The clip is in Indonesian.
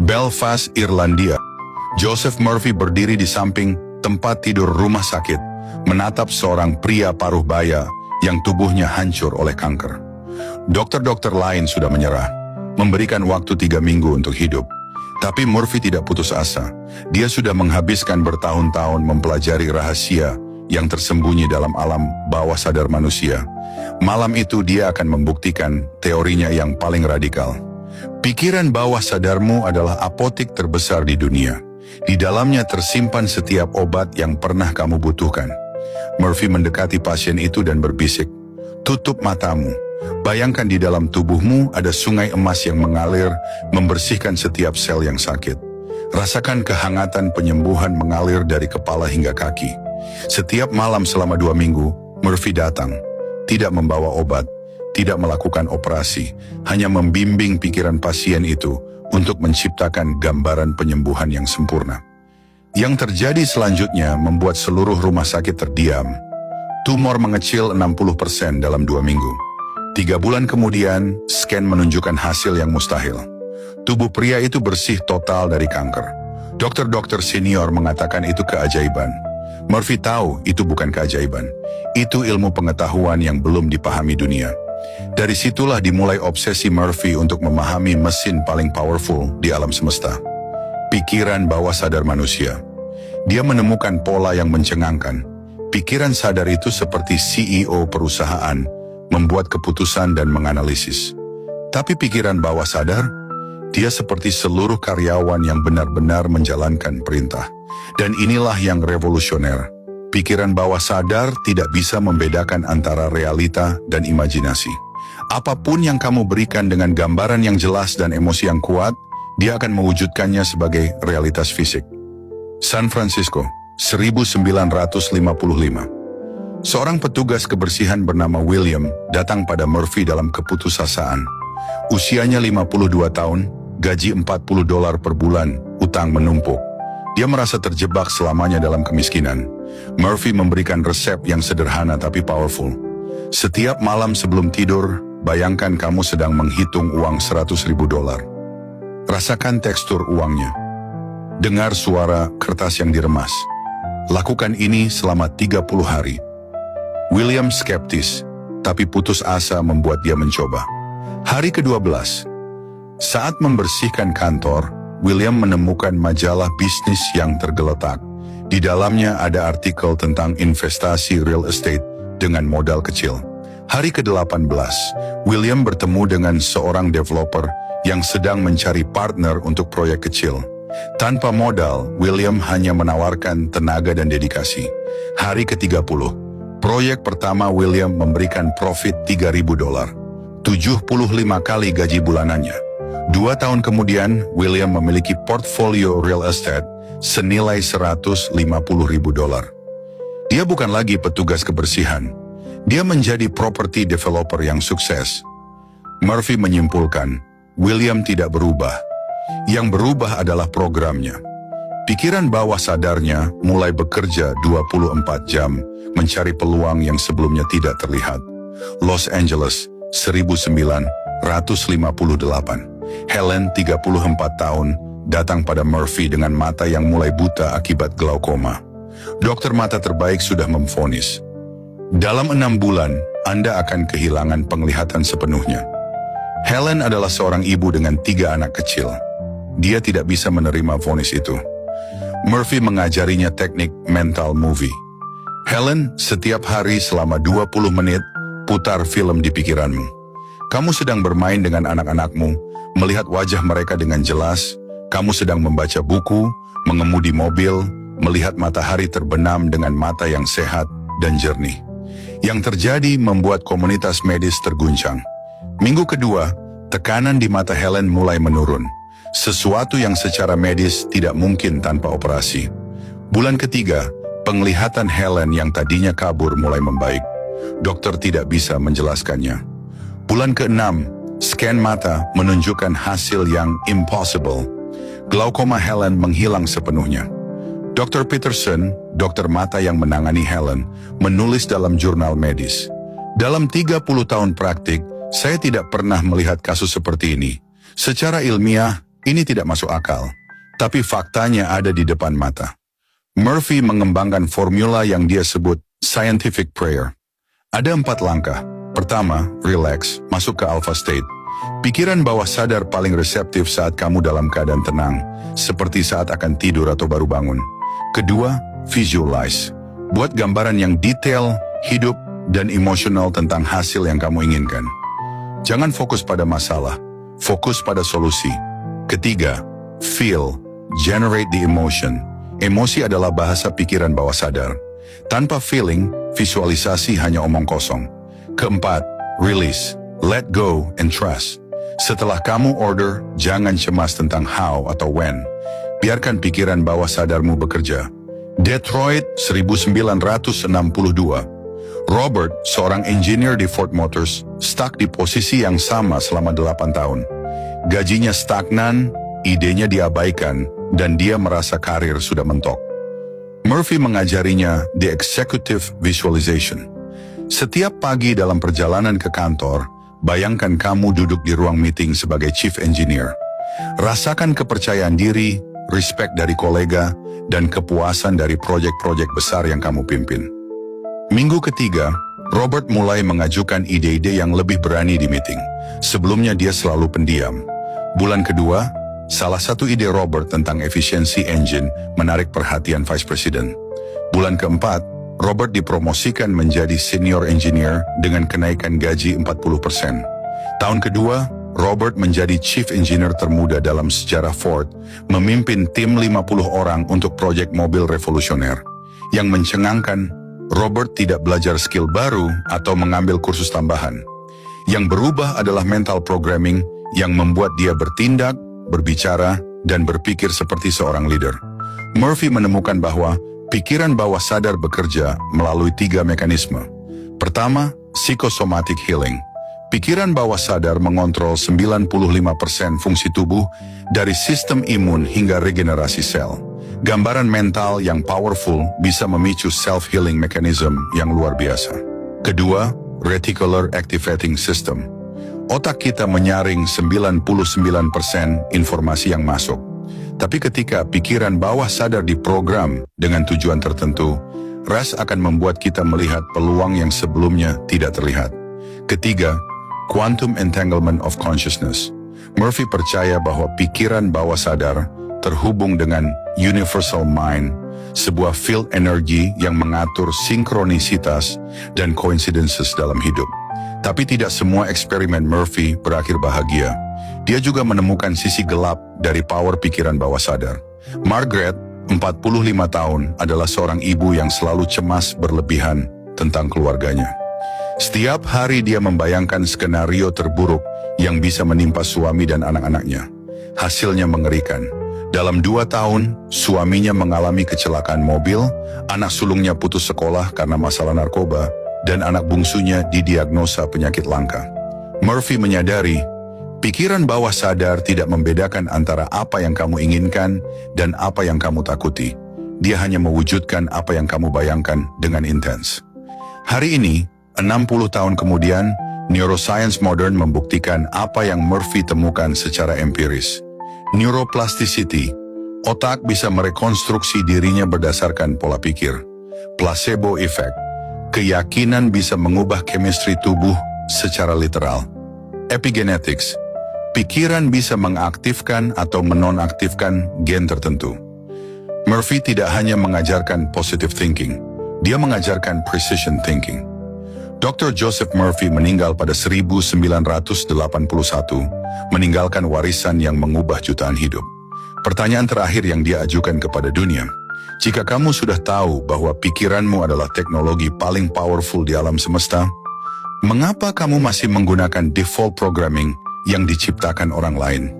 Belfast, Irlandia. Joseph Murphy berdiri di samping tempat tidur rumah sakit, menatap seorang pria paruh baya yang tubuhnya hancur oleh kanker. Dokter-dokter lain sudah menyerah, memberikan waktu 3 minggu untuk hidup. Tapi Murphy tidak putus asa. Dia sudah menghabiskan bertahun-tahun mempelajari rahasia yang tersembunyi dalam alam bawah sadar manusia. Malam itu dia akan membuktikan teorinya yang paling radikal. Pikiran bawah sadarmu adalah apotik terbesar di dunia. Di dalamnya tersimpan setiap obat yang pernah kamu butuhkan. Murphy mendekati pasien itu dan berbisik, "Tutup matamu. Bayangkan di dalam tubuhmu ada sungai emas yang mengalir, membersihkan setiap sel yang sakit. Rasakan kehangatan penyembuhan mengalir dari kepala hingga kaki." Setiap malam selama 2 minggu, Murphy datang. Tidak membawa obat, tidak melakukan operasi, hanya membimbing pikiran pasien itu untuk menciptakan gambaran penyembuhan yang sempurna. Yang terjadi selanjutnya membuat seluruh rumah sakit terdiam. Tumor mengecil 60% dalam 2 minggu. 3 bulan kemudian, scan menunjukkan hasil yang mustahil. Tubuh pria itu bersih total dari kanker. Dokter-dokter senior mengatakan itu keajaiban. Murphy tahu itu bukan keajaiban. Itu ilmu pengetahuan yang belum dipahami dunia. Dari situlah dimulai obsesi Murphy untuk memahami mesin paling powerful di alam semesta. Pikiran bawah sadar manusia. Dia menemukan pola yang mencengangkan. Pikiran sadar itu seperti CEO perusahaan, membuat keputusan dan menganalisis. Tapi pikiran bawah sadar, dia seperti seluruh karyawan yang benar-benar menjalankan perintah. Dan inilah yang revolusioner. Pikiran bawah sadar tidak bisa membedakan antara realita dan imajinasi. Apapun yang kamu berikan dengan gambaran yang jelas dan emosi yang kuat, dia akan mewujudkannya sebagai realitas fisik. San Francisco, 1955. Seorang petugas kebersihan bernama William datang pada Murphy dalam keputusasaan. Usianya 52 tahun, gaji $40 per bulan, utang menumpuk. Dia merasa terjebak selamanya dalam kemiskinan. Murphy memberikan resep yang sederhana tapi powerful. Setiap malam sebelum tidur, bayangkan kamu sedang menghitung uang $100.000. Rasakan tekstur uangnya. Dengar suara kertas yang diremas. Lakukan ini selama 30 hari. William skeptis, tapi putus asa membuat dia mencoba. Hari ke-12. Saat membersihkan kantor, William menemukan majalah bisnis yang tergeletak. Di dalamnya ada artikel tentang investasi real estate dengan modal kecil. Hari ke-18, William bertemu dengan seorang developer yang sedang mencari partner untuk proyek kecil. Tanpa modal, William hanya menawarkan tenaga dan dedikasi. Hari ke-30, proyek pertama William memberikan profit $3.000, 75 kali gaji bulanannya. 2 tahun kemudian, William memiliki portfolio real estate senilai $150.000. Dia bukan lagi petugas kebersihan. Dia menjadi property developer yang sukses. Murphy menyimpulkan, William tidak berubah. Yang berubah adalah programnya. Pikiran bawah sadarnya mulai bekerja 24 jam, mencari peluang yang sebelumnya tidak terlihat. Los Angeles, 1958. Helen, 34 tahun, datang pada Murphy dengan mata yang mulai buta akibat glaukoma. Dokter mata terbaik sudah memvonis, dalam 6 bulan, Anda akan kehilangan penglihatan sepenuhnya. Helen adalah seorang ibu dengan 3 anak kecil. Dia tidak bisa menerima vonis itu. Murphy mengajarinya teknik mental movie. Helen, setiap hari selama 20 menit, putar film di pikiranmu. Kamu sedang bermain dengan anak-anakmu, melihat wajah mereka dengan jelas. Kamu sedang membaca buku, mengemudi mobil, melihat matahari terbenam dengan mata yang sehat dan jernih. Yang terjadi membuat komunitas medis terguncang. Minggu kedua, tekanan di mata Helen mulai menurun. Sesuatu yang secara medis tidak mungkin tanpa operasi. Bulan ketiga, penglihatan Helen yang tadinya kabur mulai membaik. Dokter tidak bisa menjelaskannya. Bulan ke-6, scan mata menunjukkan hasil yang impossible. Glaukoma Helen menghilang sepenuhnya. Dr. Peterson, dokter mata yang menangani Helen, menulis dalam jurnal medis. Dalam 30 tahun praktik, saya tidak pernah melihat kasus seperti ini. Secara ilmiah, Ini tidak masuk akal, tapi faktanya ada di depan mata. Murphy mengembangkan formula yang dia sebut scientific prayer. Ada 4 langkah. Pertama, relax, masuk ke alpha state. Pikiran bawah sadar paling reseptif saat kamu dalam keadaan tenang, seperti saat akan tidur atau baru bangun. Kedua, visualize. Buat gambaran yang detail, hidup, dan emosional tentang hasil yang kamu inginkan. Jangan fokus pada masalah, fokus pada solusi. Ketiga, feel, generate the emotion. Emosi adalah bahasa pikiran bawah sadar. Tanpa feeling, visualisasi hanya omong kosong. Keempat, release, let go and trust. Setelah kamu order, jangan cemas tentang how atau when. Biarkan pikiran bawah sadarmu bekerja. Detroit 1962. Robert, seorang engineer di Ford Motors, stuck di posisi yang sama selama 8 tahun. Gajinya stagnan, idenya diabaikan, dan dia merasa karir sudah mentok. Murphy mengajarinya the executive visualization. Setiap pagi dalam perjalanan ke kantor, bayangkan kamu duduk di ruang meeting sebagai chief engineer. Rasakan kepercayaan diri, respect dari kolega, dan kepuasan dari proyek-proyek besar yang kamu pimpin. Minggu ketiga, Robert mulai mengajukan ide-ide yang lebih berani di meeting. Sebelumnya dia selalu pendiam. Bulan kedua, salah satu ide Robert tentang efisiensi engine menarik perhatian Vice President. Bulan keempat, Robert dipromosikan menjadi senior engineer dengan kenaikan gaji 40%. Tahun kedua, Robert menjadi chief engineer termuda dalam sejarah Ford, memimpin tim 50 orang untuk proyek mobil revolusioner. Yang mencengangkan, Robert tidak belajar skill baru atau mengambil kursus tambahan. Yang berubah adalah mental programming yang membuat dia bertindak, berbicara, dan berpikir seperti seorang leader. Murphy menemukan bahwa pikiran bawah sadar bekerja melalui 3 mekanisme. Pertama, psychosomatic healing. Pikiran bawah sadar mengontrol 95% fungsi tubuh dari sistem imun hingga regenerasi sel. Gambaran mental yang powerful bisa memicu self-healing mechanism yang luar biasa. Kedua, reticular activating system. Otak kita menyaring 99% informasi yang masuk. Tapi ketika pikiran bawah sadar diprogram dengan tujuan tertentu, RAS akan membuat kita melihat peluang yang sebelumnya tidak terlihat. Ketiga, quantum entanglement of consciousness. Murphy percaya bahwa pikiran bawah sadar terhubung dengan universal mind, sebuah field energy yang mengatur sinkronisitas dan coincidences dalam hidup. Tapi tidak semua eksperimen Murphy berakhir bahagia. Dia juga menemukan sisi gelap dari power pikiran bawah sadar. Margaret, 45 tahun, adalah seorang ibu yang selalu cemas berlebihan tentang keluarganya. Setiap hari dia membayangkan skenario terburuk yang bisa menimpa suami dan anak-anaknya. Hasilnya mengerikan. Dalam 2 tahun, suaminya mengalami kecelakaan mobil, anak sulungnya putus sekolah karena masalah narkoba, dan anak bungsunya didiagnosa penyakit langka. Murphy menyadari, pikiran bawah sadar tidak membedakan antara apa yang kamu inginkan dan apa yang kamu takuti. Dia hanya mewujudkan apa yang kamu bayangkan dengan intens. Hari ini, 60 tahun kemudian, neuroscience modern membuktikan apa yang Murphy temukan secara empiris. Neuroplasticity, otak bisa merekonstruksi dirinya berdasarkan pola pikir. Placebo effect, keyakinan bisa mengubah chemistry tubuh secara literal. Epigenetics, pikiran bisa mengaktifkan atau menonaktifkan gen tertentu. Murphy tidak hanya mengajarkan positive thinking, dia mengajarkan precision thinking. Dr. Joseph Murphy meninggal pada 1981, meninggalkan warisan yang mengubah jutaan hidup. Pertanyaan terakhir yang dia ajukan kepada dunia, jika kamu sudah tahu bahwa pikiranmu adalah teknologi paling powerful di alam semesta, mengapa kamu masih menggunakan default programming yang diciptakan orang lain?